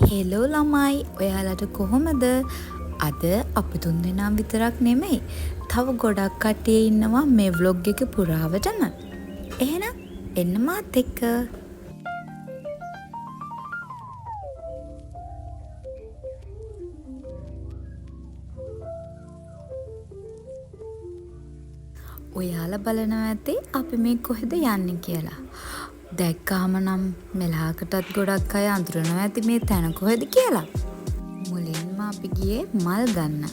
Hello ළමයි ඔයාලට කොහොමද? අද අපි තුන් දෙනා විතරක් නෙමෙයි. තව ගොඩක් කට්ටිය ඉන්නවා මේ ව්ලොග් එක පුරාවටම. එහෙනම් එන්න මාත් එක්ක. ඔයාලා බලනවා ඇති අපි මේ කොහෙද යන්නේ කියලා. දැක්කාම නම් මෙලහකටත් ගොඩක් අය අඳුරනවා ඇති මේ තැන කොහෙද කියලා. මුලින්ම අපි ගියේ මල් ගන්න.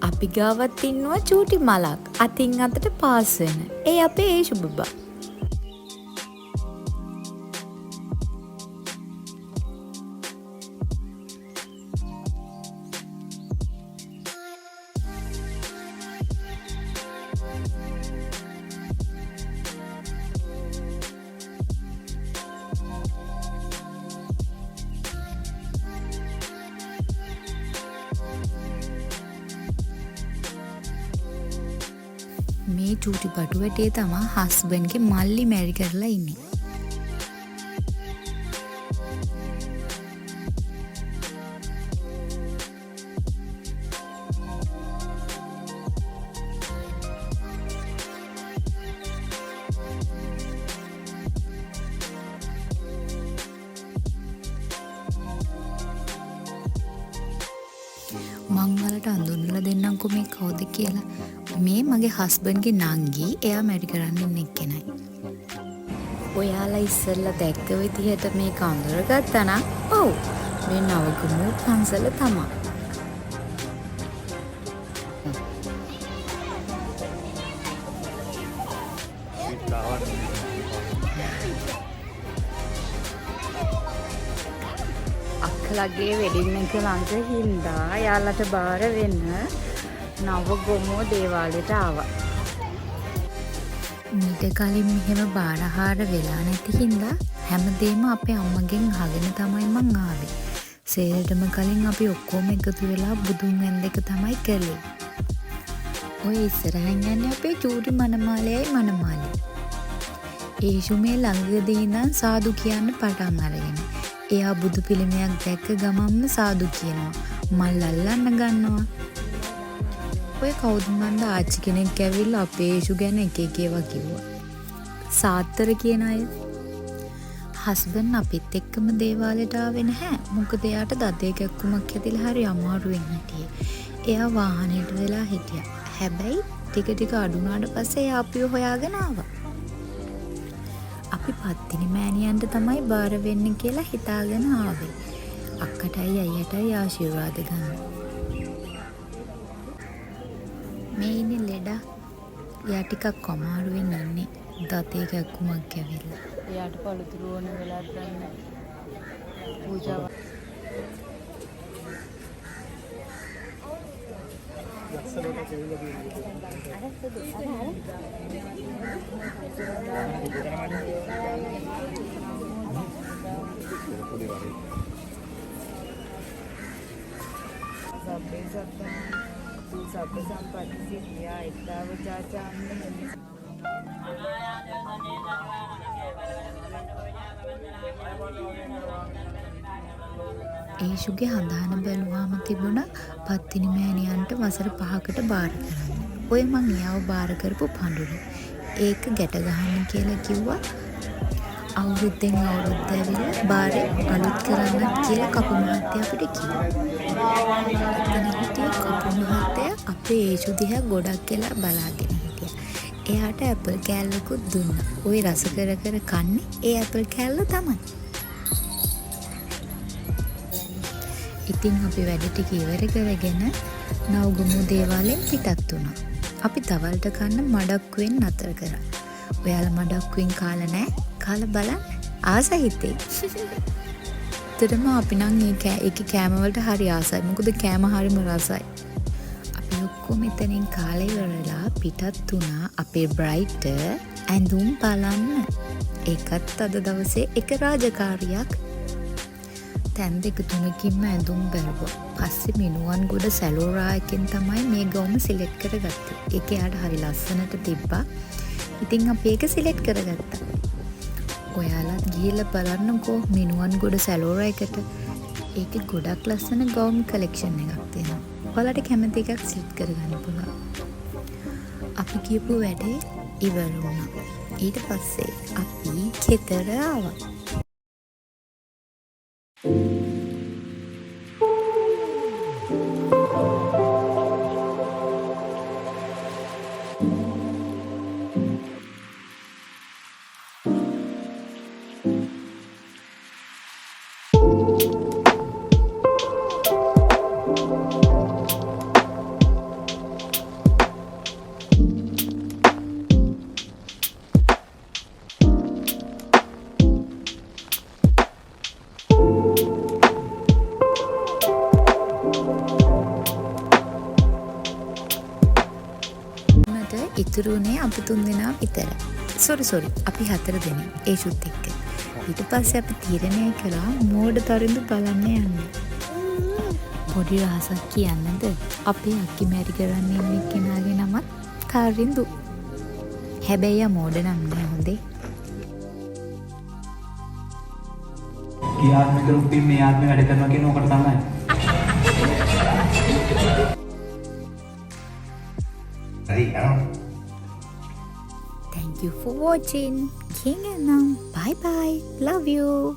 අපි ගාවත් ඉන්නවා චූටි මලක් අතින් අතට පාස් වෙන. ඒ අපේ ඒෂු බබා. මේ චූටි බටු වැටියේ තමා හස්බන්ඩ්ගේ මල්ලි මැරි කරලා ඉන්නේ. මං වලට අඳුන්වලා දෙන්නම්කෝ මේ කවුද කියලා. මේ මගේ හස්බන්ඩ්ගේ නංගි. එයා මැරි කරන්න ඉන්න එක්කෙනයි. ඔයාලා ඉස්සෙල්ලා දැක්ක විදිහට මේක අඳුරගත්තා නම් ඔව් මේ නවගමු පන්සල තමයි. අක්කලගේ වෙඩින් එක ළඟ හින්දා යාළුවට බාර වෙන්න නවගොමුව දේවාලයට ආවා. මීට කලින් මෙහෙම බාරහාර වෙලා නැති හින්දා හැමදේම අපේ අම්මගෙන් අහගෙන තමයි මං ආවේ. සේරටම කලින් අපි ඔක්කොම එකතු වෙලා බුදුන් වැන්දක තමයි කළේ. ඔය ඉස්සරහින් යන්නේ අපේ චූටි මනමාලයයි මනමාලි. ඒෂු මේ ළඟදී ඉඳන් සාදු කියන්න පටන් අරගෙන. එයා බුදු පිළිමයක් දැක්ක ගමන්ම සාදු කියනවා. මල් අල්ලන්න ගන්නවා. ඔය කවුද මන්ද ආච්චි කෙනෙක් ඇවිල්ලා අපේ ඒෂු ගැන එක ඒවා කිව්වා. සාත්තර කියන අය. හස්බන්ඩ් අපිත් එක්කම දේවාලයට ආවේ නැහැ. මොකද එයාට දතේ කැක්කුමක් ඇතිලා හරි අමාරුවෙන් හිටියේ. එයා වාහනේට වෙලා හිටියා. හැබැයි ටික අඩුනාට පස්සේ එයා අපිව හොයාගෙන ආවා. අපි පත්තිනි මෑණියන්ට තමයි බාර වෙන්න කියලා හිතාගෙන ආවේ. අක්කටයි අයියටයි ආශිර්වාද ගන්න. මේ ඉන්නේ ලෙඩා. එයා ටිකක් අමාරුවෙන් ඉන්නේ. දතේ කැක්කුමක් ඇවිල්ලා. එයාට පළතුරු ඕන වෙලාවට ගන්න. පූජාව. සබ්බ සම්පatti සිද්ධියා ඊතාව චාචාන්නේ. ඒෂුගේ හඳහන බැලුවාම තිබුණා පත්තිනි මෑණියන්ට වසර 5කට බාර කරන්න. ඔය මං එයාව බාර කරපු පඳුර. ඒක ගැට ගහන්න කියලා කිව්වා. අවුරුද්දෙන් අවුරුද්ද ඇවිල්ලා බාරේ අලුත් කරන්නත් කියලා කපු මහත්තයා අපිට කිව්වා. එතන හිටිය කපු මහත්තයා අපේ ඒෂු දිහා ගොඩක් කියලා බලාගෙන හිටියා. එයාට ඇපල් කෑල්ලකුත් දුන්නා. ওই රස කර කන්නේ ඒ ඇපල් කෑල්ල තමයි. ඉතින් අපි වැඩ ටික ඉවර කරගෙන නවගමු දේවාලෙන් පිටත් වුණා. අපි තවල්ට කන්න මඩක්කුවෙන් නතර කරා. ඔයාලා මඩක්කුවෙන් කාලා නැහැ? කාලා බලන්න. ආසයි හිතේ. ඇත්තටම අපි නම් ඒකේ කෑම වලට හරි ආසයි. මොකද කෑම හරිම රසයි. අපි ඔක්කොම එතනින් කාලා ඉවරලා පිටත් වුණා අපේ බ්‍රයිට් ඇඳුම් බලන්න. ඒකත් අද දවසේ එක රාජකාරියක්. තැන් දෙක තුනකින්ම ඇඳුම් බැලුවා. පස්සේ මිනුවන් ගොඩ සැලෝරා එකෙන් තමයි මේ ගවුම සිලෙක්ට් කරගත්තේ. ඒක යාට හරි ලස්සනට තිබ්බා. ඉතින් අපි ඒක සිලෙක්ට් කරගත්තා. ඔයාලත් ගිහිල්ලා බලන්නකෝ මිනුවන් ගොඩ සැලෝරා එකට. ඒකේ ගොඩක් ලස්සන ගවුම් කලෙක්ෂන් එකක් තියෙනවා. ඔයාලට කැමති එකක් සිලෙක්ට් කරගන්න පුළුවන්. අපි කියපු වැඩේ ඉවර වුණා. ඊට පස්සේ අපි ගෙදර ආවා. ඉතුරුනේ අපි 3 දෙනා විතර. සෝරි අපි 4 දෙනෙක් ඒ ෂුට් එක්ක. ඊට පස්සේ අපි තීරණය කළා මෝඩ තරිඳු බලන්න යන්න. පොඩි රහසක් කියන්නද? අපේ අක්කි මැරි කරන්න ඉන්න කෙනාගේ නමත් තරිඳු. හැබැයි මෝඩ නම් නෑ හොඳේ. කියාත්මික රූපින් මේ ආත්මේ වැඩ කරනවා කියන ඕකට තමයි. හරි යනවා. Thank you for watching. King and Bye bye. Love you.